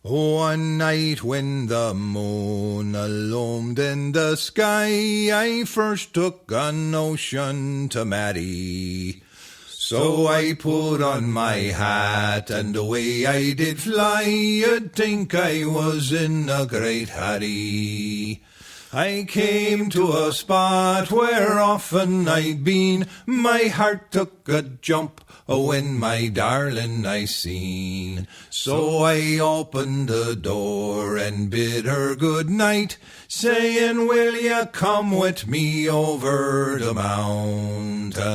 One night when the moon illumined in the sky, I first took a notion to marry. So I put on my hat, and away I did fly. You'd think I was in a great hurry. I came to a spot where often I'd been. My heart took a jump when my darling I seen. So I opened the door and bid her good night, saying, will you come with me over the mountain?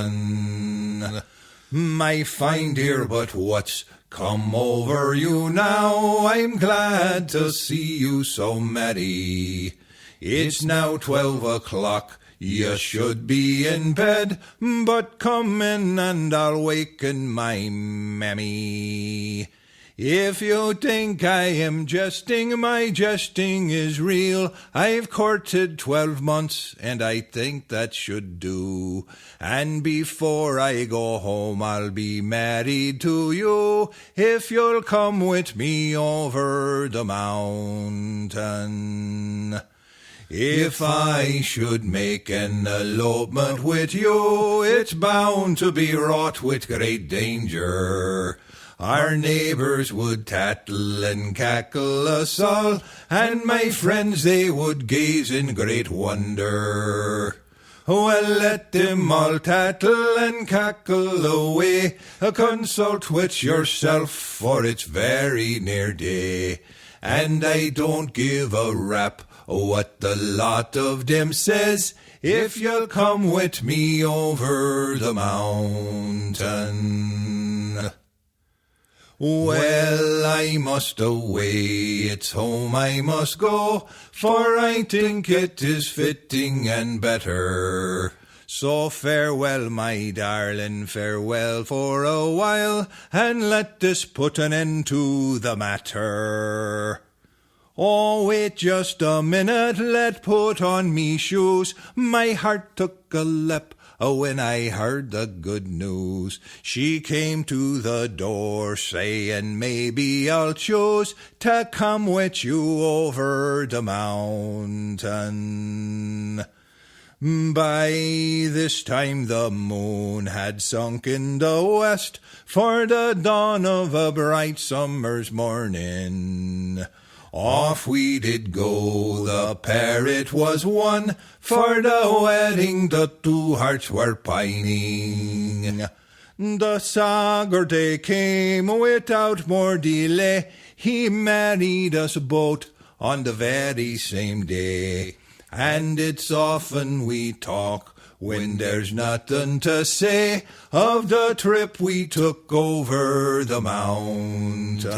My fine dear, but what's come over you now? I'm glad to see you so merry. It's now 12 o'clock, you should be in bed, but come in and I'll waken my mammy. If you think I am jesting, my jesting is real. I've courted 12 months, and I think that should do. And before I go home, I'll be married to you, if you'll come with me over the mountain. If I should make an elopement with you, it's bound to be wrought with great danger. Our neighbours would tattle and cackle us all, and my friends they would gaze in great wonder. Well, let them all tattle and cackle away, consult with yourself, for it's very near day. And I don't give a rap what the lot of them says, if you'll come with me over the mountain. Well, I must away, it's home I must go, for I think it is fitting and better. So farewell, my darling, farewell for a while, and let this put an end to the matter. Oh, wait just a minute, let put on me shoes. My heart took a leap when I heard the good news. She came to the door, saying, maybe I'll choose to come with you over the mountain. By this time the moon had sunk in the west, for the dawn of a bright summer's morning. Off we did go, the pair it was one, for the wedding the two hearts were pining. The Saturday came without more delay, he married us both on the very same day. And it's often we talk, when there's nothing to say, of the trip we took over the mountain.